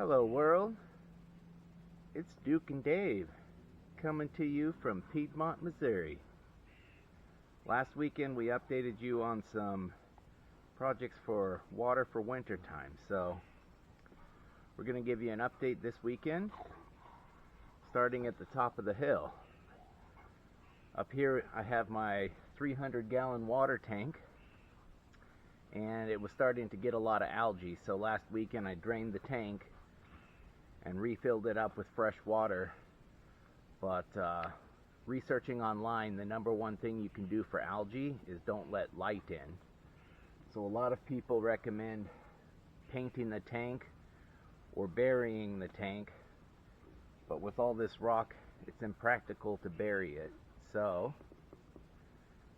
Hello world, it's Duke and Dave coming to you from Piedmont, Missouri. Last weekend we updated you on some projects for water for winter time, so we're going to give you an update this weekend, starting at the top of the hill. Up here I have my 300-gallon water tank, and it was starting to get a lot of algae, so last weekend I drained the tank and refilled it up with fresh water. But researching online, the number one thing you can do for algae is don't let light in. So a lot of people recommend painting the tank or burying the tank, but with all this rock it's impractical to bury it. So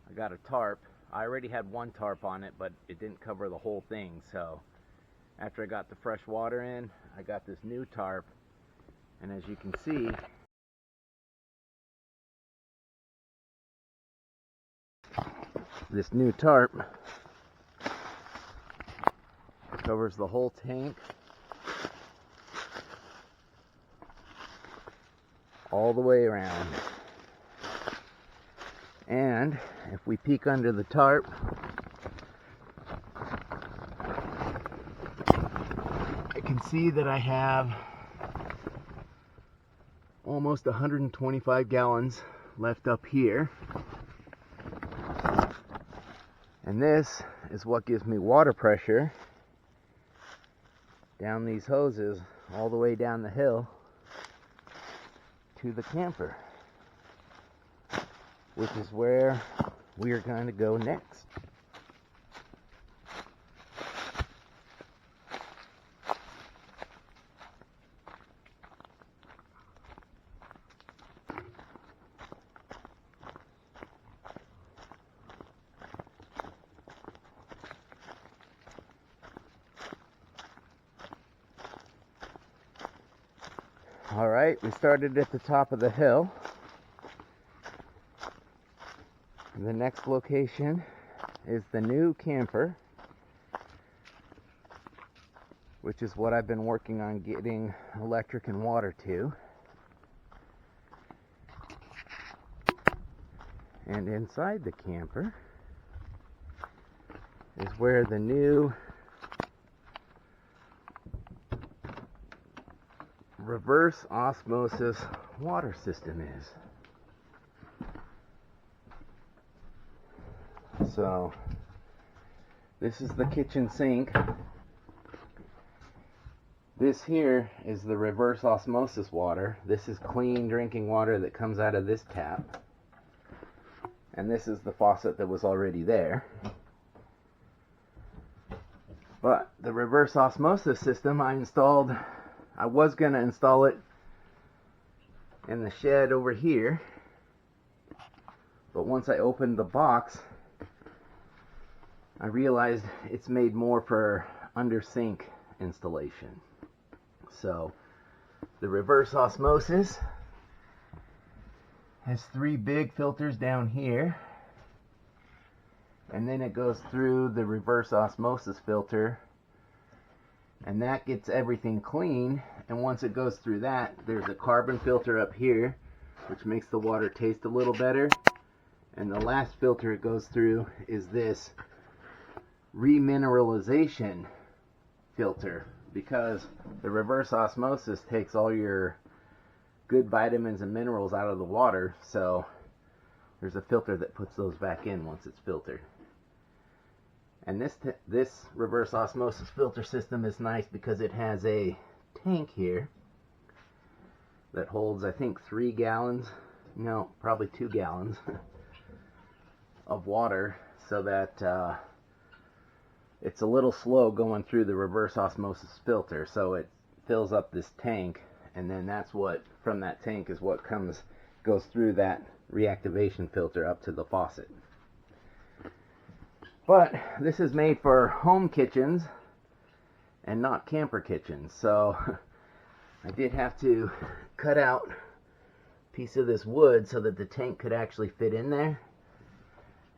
I got a tarp. I already had one tarp on it, but it didn't cover the whole thing, so after I got the fresh water in, I got this new tarp, and as you can see, this new tarp covers the whole tank all the way around. And if we peek under the tarp, I can see that I have almost 125 gallons left up here. And this is what gives me water pressure down these hoses all the way down the hill to the camper, which is where we are going to go next. Alright, we started at the top of the hill. The next location is the new camper, which is what I've been working on getting electric and water to. And inside the camper is where the new reverse osmosis water system is. So this is the kitchen sink. This here is the reverse osmosis water. This is clean drinking water that comes out of this tap. And this is the faucet that was already there. But the reverse osmosis system I was going to install it in the shed over here. But once I opened the box, I realized it's made more for under sink installation. So the reverse osmosis has 3 big filters down here, and then it goes through the reverse osmosis filter, and that gets everything clean. And once it goes through that, there's a carbon filter up here which makes the water taste a little better, and the last filter it goes through is this remineralization filter, because the reverse osmosis takes all your good vitamins and minerals out of the water, so there's a filter that puts those back in once it's filtered. And this reverse osmosis filter system is nice because it has a tank here that holds, I think, 3 gallons, no, probably 2 gallons of water, so that it's a little slow going through the reverse osmosis filter, so it fills up this tank, and then that's what, from that tank, is what goes through that reactivation filter up to the faucet. But this is made for home kitchens and not camper kitchens, so I did have to cut out a piece of this wood so that the tank could actually fit in there.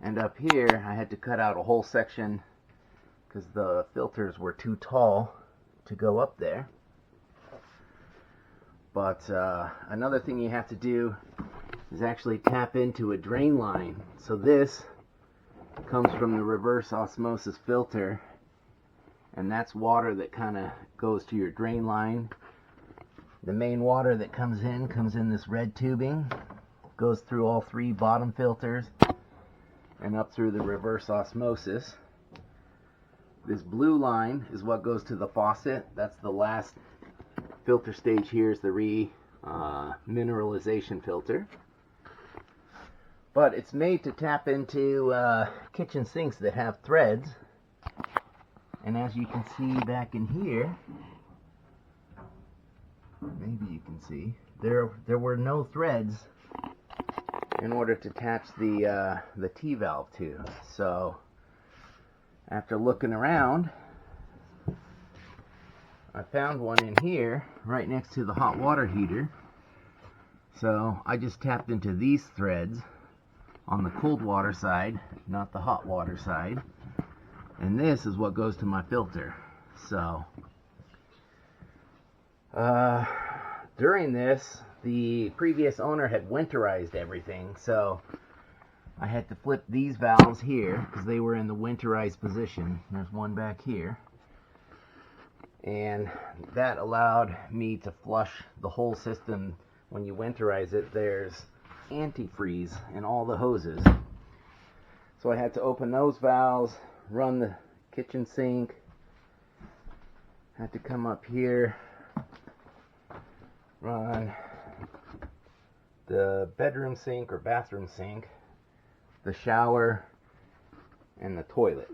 And up here I had to cut out a whole section because the filters were too tall to go up there. But another thing you have to do is actually tap into a drain line. So this comes from the reverse osmosis filter, and that's water that kind of goes to your drain line. The main water that comes in this red tubing, goes through all 3 bottom filters and up through the reverse osmosis. This blue line is what goes to the faucet. That's the last filter stage. Here is the mineralization filter. But it's made to tap into kitchen sinks that have threads. And as you can see back in here, maybe you can see, there were no threads in order to attach the T-valve to. So after looking around, I found one in here right next to the hot water heater. So I just tapped into these threads on the cold water side, not the hot water side. And this is what goes to my filter. So during this, the previous owner had winterized everything, so I had to flip these valves here because they were in the winterized position. There's one back here, and that allowed me to flush the whole system. When you winterize it, there's antifreeze in all the hoses, so I had to open those valves, run the kitchen sink, had to come up here, run the bedroom sink or bathroom sink, the shower, and the toilet.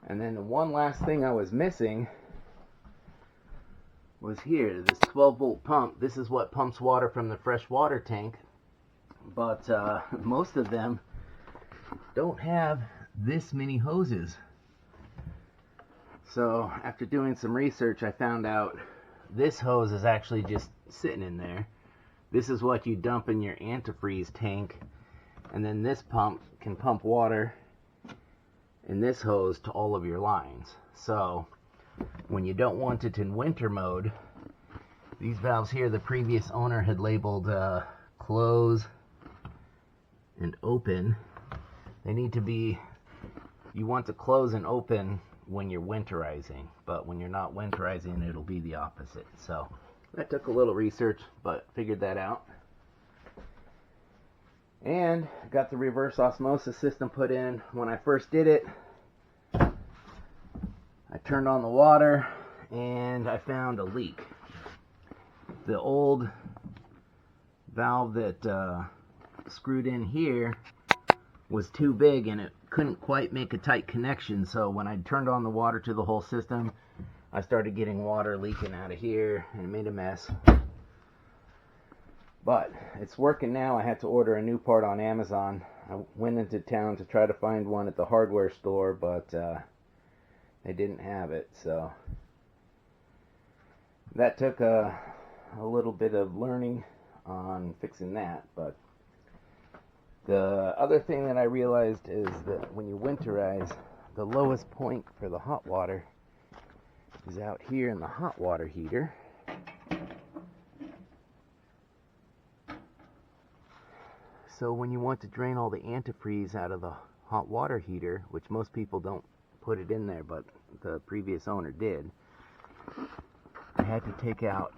And then the one last thing I was missing was here, this 12-volt pump. This is what pumps water from the fresh water tank, but most of them don't have this many hoses. So after doing some research, I found out this hose is actually just sitting in there. This is what you dump in your antifreeze tank, and then this pump can pump water in this hose to all of your lines. So when you don't want it in winter mode, these valves here, the previous owner had labeled close and open. They need to be, you want to close and open when you're winterizing, but when you're not winterizing, it'll be the opposite. So that took a little research, but figured that out. And got the reverse osmosis system put in. When I first did it, I turned on the water and I found a leak. The old valve that screwed in here was too big and it couldn't quite make a tight connection. So when I turned on the water to the whole system, I started getting water leaking out of here and it made a mess. But it's working now. I had to order a new part on Amazon. I went into town to try to find one at the hardware store, but they didn't have it. So that took a little bit of learning on fixing that. But the other thing that I realized is that when you winterize, the lowest point for the hot water is out here in the hot water heater. So when you want to drain all the antifreeze out of the hot water heater, which most people don't put it in there, but the previous owner did, I had to take out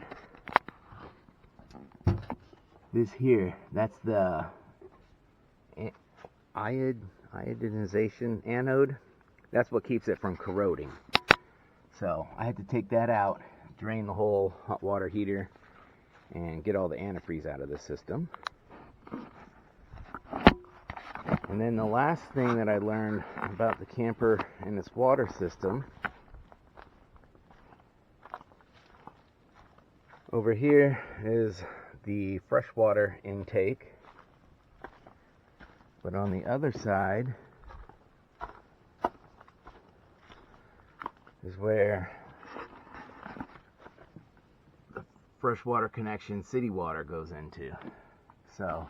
this here. That's the iodinization anode. That's what keeps it from corroding. So I had to take that out, drain the whole hot water heater, and get all the antifreeze out of the system. And then the last thing that I learned about the camper and its water system, over here is the freshwater intake, but on the other side is where the freshwater connection city water goes into. So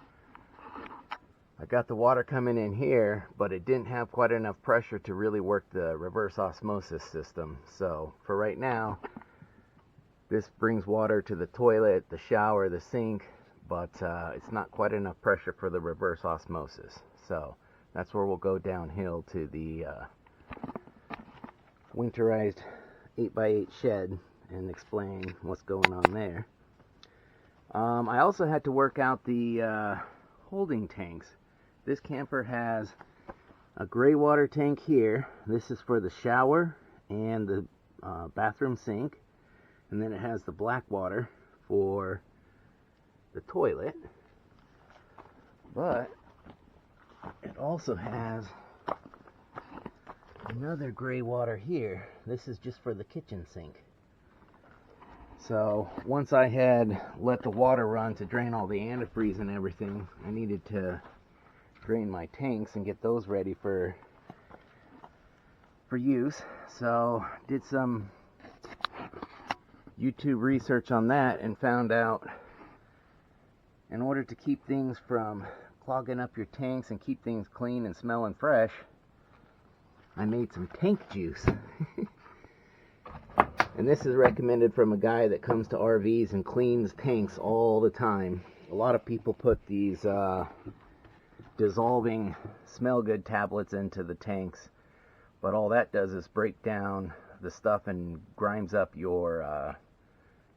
I got the water coming in here, but it didn't have quite enough pressure to really work the reverse osmosis system. So for right now, This brings water to the toilet, the shower, the sink, but it's not quite enough pressure for the reverse osmosis. So that's where we'll go downhill to the winterized 8x8 shed and explain what's going on there. I also had to work out the holding tanks. This camper has a gray water tank here. This is for the shower and the bathroom sink. And then it has the black water for the toilet. But it also has another gray water here. This is just for the kitchen sink. So once I had let the water run to drain all the antifreeze and everything, I needed to drain my tanks and get those ready for use. So did some YouTube research on that and found out in order to keep things from clogging up your tanks and keep things clean and smelling fresh, I made some tank juice. And this is recommended from a guy that comes to RVs and cleans tanks all the time. A lot of people put these dissolving smell good tablets into the tanks, but all that does is break down the stuff and grinds up your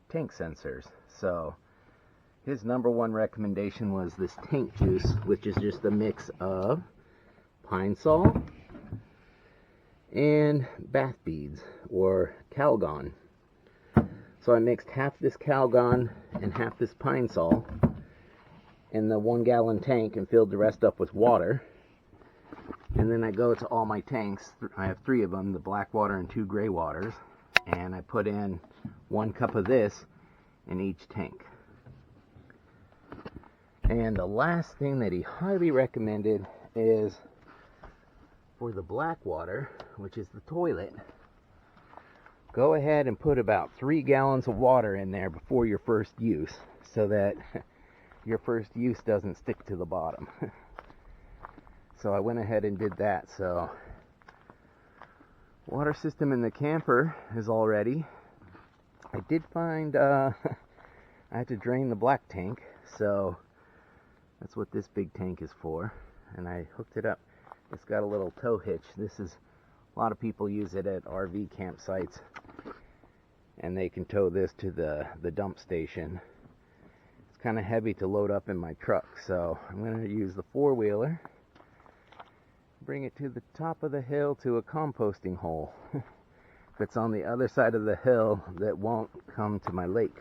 tank sensors. So his number one recommendation was this tank juice, which is just a mix of pine sol and bath beads or calgon. So I mixed half this calgon and half this pine sol in the 1 gallon tank and filled the rest up with water. And then I go to all my tanks. I have 3 of them, the black water and 2 gray waters, and I put in 1 cup of this in each tank. And the last thing that he highly recommended is for the black water, which is the toilet, go ahead and put about 3 gallons of water in there before your first use, so that your first use doesn't stick to the bottom. So I went ahead and did that. So water system in the camper is all ready. I did find I had to drain the black tank, so that's what this big tank is for. And I hooked it up. It's got a little tow hitch. This is, a lot of people use it at RV campsites, and they can tow this to the dump station. It's kind of heavy to load up in my truck, so I'm going to use the 4-wheeler, bring it to the top of the hill to a composting hole that's on the other side of the hill that won't come to my lake.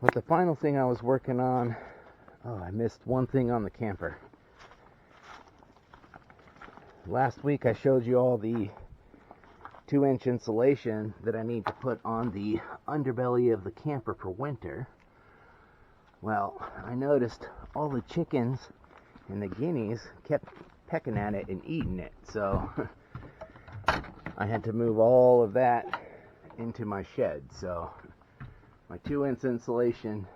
But the final thing I was working on, I missed one thing on the camper. Last week I showed you all the 2-inch insulation that I need to put on the underbelly of the camper for winter. Well, I noticed all the chickens and the guineas kept pecking at it and eating it, so I had to move all of that into my shed. So my 2-inch insulation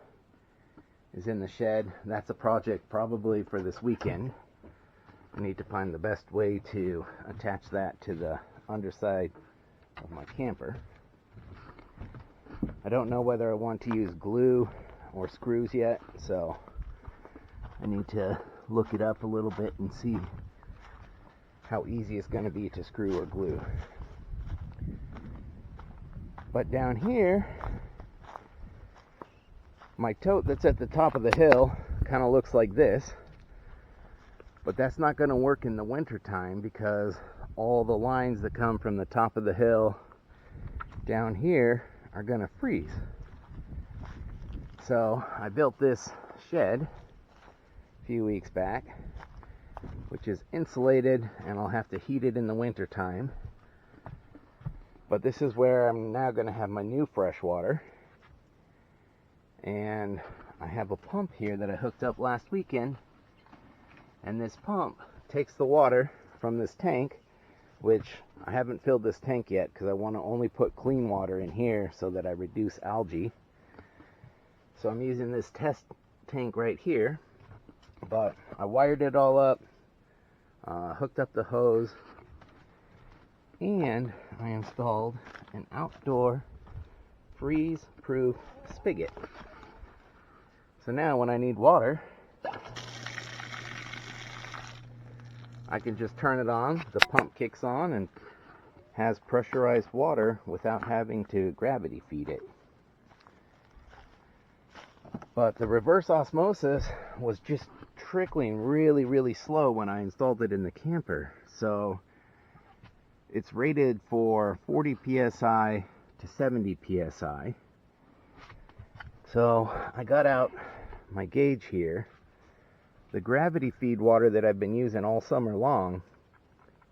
is in the shed. That's a project probably for this weekend. I need to find the best way to attach that to the underside of my camper. I don't know whether I want to use glue or screws yet, so I need to look it up a little bit and see how easy it's going to be to screw or glue. But down here, my tote that's at the top of the hill kind of looks like this, but that's not going to work in the winter time because all the lines that come from the top of the hill down here are going to freeze. So I built this shed a few weeks back, which is insulated, and I'll have to heat it in the winter time. But this is where I'm now going to have my new fresh water. And I have a pump here that I hooked up last weekend, and this pump takes the water from this tank, which I haven't filled this tank yet because I want to only put clean water in here so that I reduce algae. So I'm using this test tank right here, but I wired it all up, hooked up the hose, and I installed an outdoor freeze-proof spigot. So now when I need water, I can just turn it on, the pump kicks on and has pressurized water without having to gravity feed it. But the reverse osmosis was just trickling really slow when I installed it in the camper. So it's rated for 40 psi to 70 psi. So I got out my gauge here. The gravity feed water that I've been using all summer long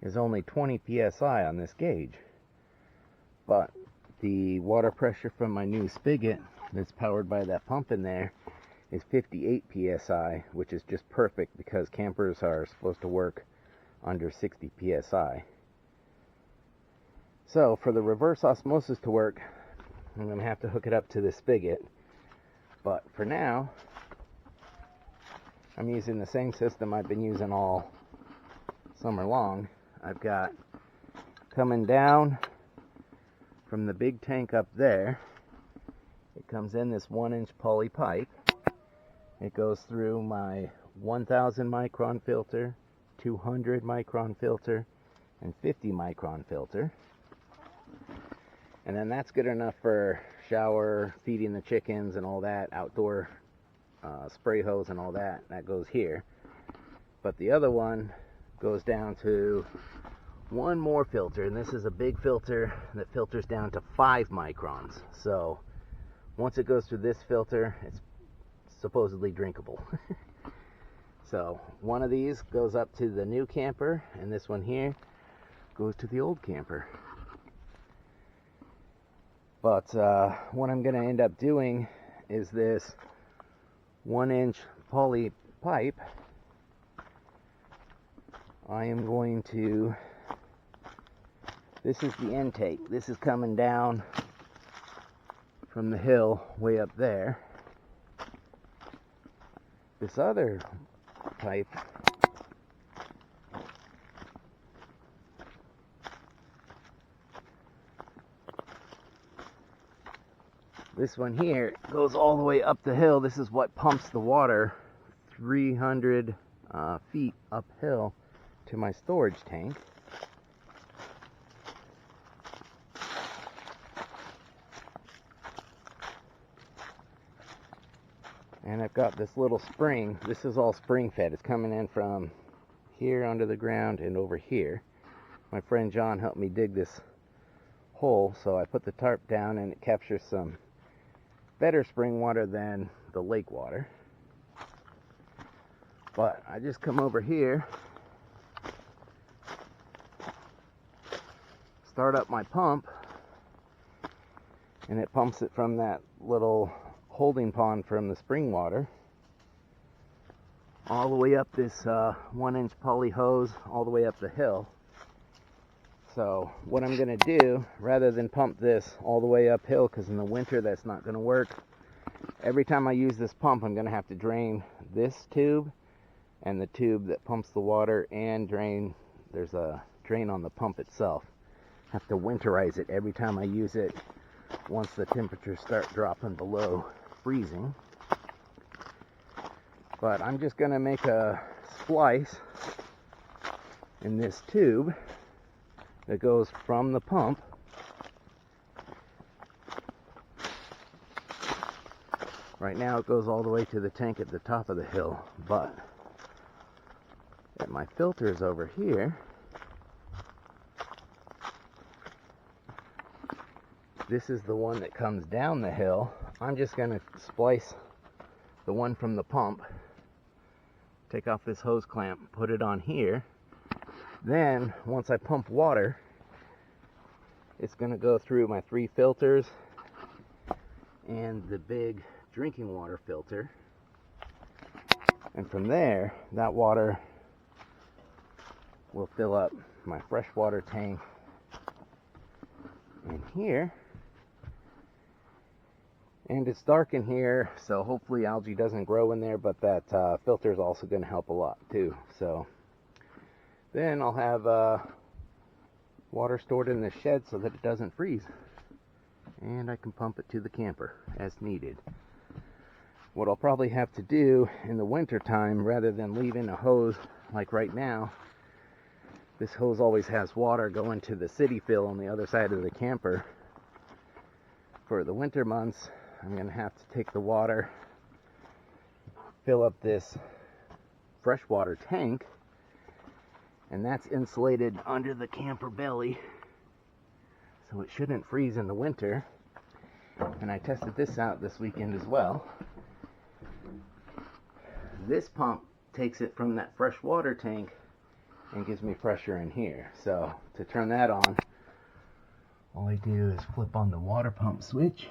is only 20 psi on this gauge. But the water pressure from my new spigot that's powered by that pump in there is 58 psi, which is just perfect because campers are supposed to work under 60 psi. So for the reverse osmosis to work, I'm going to have to hook it up to this spigot. But for now, I'm using the same system I've been using all summer long. I've got coming down from the big tank up there, it comes in this 1-inch poly pipe. It goes through my 1000 micron filter, 200 micron filter, and 50 micron filter. And then that's good enough for shower, feeding the chickens and all that, outdoor spray hose and all that. That goes here. But the other one goes down to one more filter, and this is a big filter that filters down to 5 microns. So once it goes through this filter, it's supposedly drinkable. So one of these goes up to the new camper, and this one here goes to the old camper. But what I'm going to end up doing is this 1-inch poly pipe. I am going to, this is the intake. This is coming down from the hill way up there. This other pipe this one here goes all the way up the hill. This is what pumps the water 300 feet uphill to my storage tank. And I've got this little spring. This is all spring fed. It's coming in from here under the ground and over here. My friend John helped me dig this hole, so I put the tarp down and it captures some better spring water than the lake water. But I just come over here, start up my pump, and it pumps it from that little holding pond from the spring water all the way up this 1-inch poly hose all the way up the hill. So what I'm going to do, rather than pump this all the way uphill, because in the winter that's not going to work, every time I use this pump I'm going to have to drain this tube and the tube that pumps the water, and there's a drain on the pump itself. I have to winterize it every time I use it once the temperatures start dropping below freezing. But I'm just going to make a splice in this tube that goes from the pump right now. It goes all the way to the tank at the top of the hill, but at my filters over here, this is the one that comes down the hill. I'm just going to splice the one from the pump, take off this hose clamp, put it on here. Then once I pump water, it's going to go through my 3 filters and the big drinking water filter, and from there that water will fill up my freshwater tank in here. And it's dark in here, so hopefully algae doesn't grow in there, but that filter is also going to help a lot too. So then I'll have water stored in the shed so that it doesn't freeze. And I can pump it to the camper as needed. What I'll probably have to do in the winter time, rather than leaving a hose like right now, this hose always has water going to the city fill on the other side of the camper. For the winter months, I'm going to have to take the water, fill up this freshwater tank, and that's insulated under the camper belly, so it shouldn't freeze in the winter. And I tested this out this weekend as well. This pump takes it from that fresh water tank and gives me pressure in here. So to turn that on, all I do is flip on the water pump switch.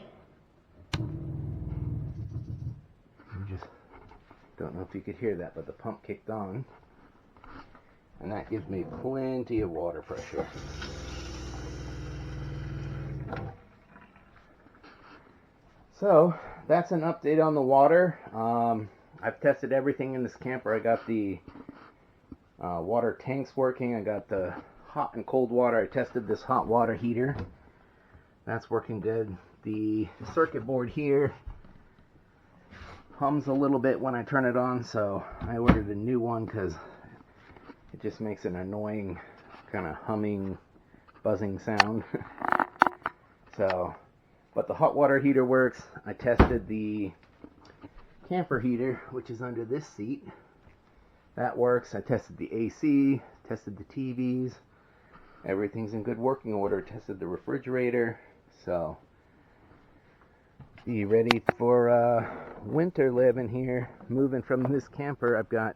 You just don't know if you could hear that, but the pump kicked on, and that gives me plenty of water pressure. So that's an update on the water. I've tested everything in this camper. I got the water tanks working. I got the hot and cold water. I tested this hot water heater. That's working good. The circuit board here hums a little bit when I turn it on, so I ordered a new one because it just makes an annoying kind of humming, buzzing sound. But the hot water heater works. I tested the camper heater, which is under this seat. That works. I tested the AC, tested the TVs. Everything's in good working order. Tested the refrigerator. So, be ready for winter living here. Moving from this camper. I've got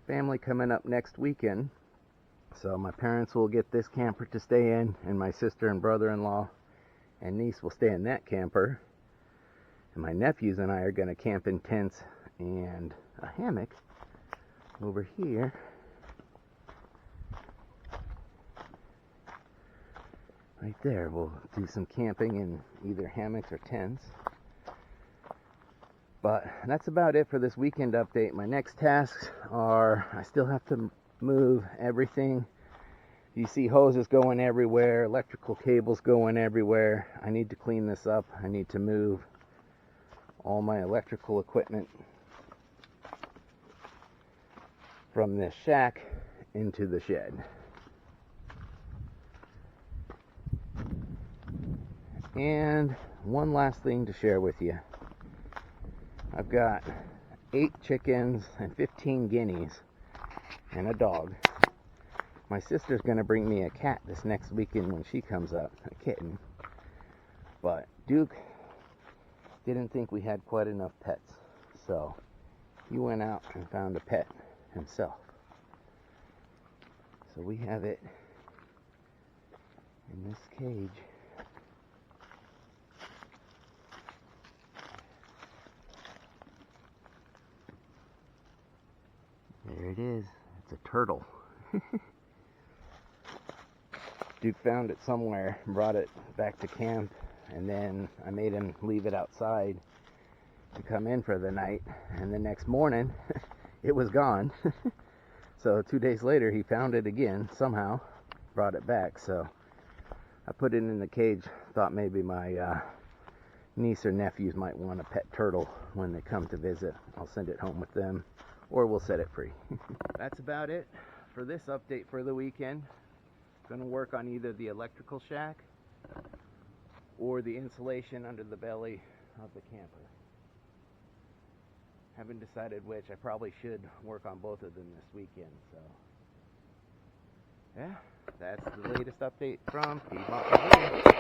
family coming up next weekend. So my parents will get this camper to stay in, and my sister and brother-in-law and niece will stay in that camper. And my nephews and I are going to camp in tents and a hammock over here. Right there, we'll do some camping in either hammocks or tents. But that's about it for this weekend update. My next tasks are, I still have to move everything. You see hoses going everywhere, electrical cables going everywhere. I need to clean this up. I need to move all my electrical equipment from this shack into the shed. And one last thing to share with you. I've got 8 chickens and 15 guineas and a dog. My sister's going to bring me a cat this next weekend when she comes up, a kitten. But Duke didn't think we had quite enough pets, so he went out and found a pet himself. So we have it in this cage. There it is. It's a turtle. Duke found it somewhere, brought it back to camp, and then I made him leave it outside to come in for the night, and the next morning it was gone. So 2 days later he found it again somehow, brought it back. So I put it in the cage, thought maybe my niece or nephews might want a pet turtle when they come to visit. I'll send it home with them, or we'll set it free. That's about it for this update for the weekend. Going to work on either the electrical shack or the insulation under the belly of the camper. Haven't decided which. I probably should work on both of them this weekend. So yeah, that's the latest update from Piedmont, Missouri.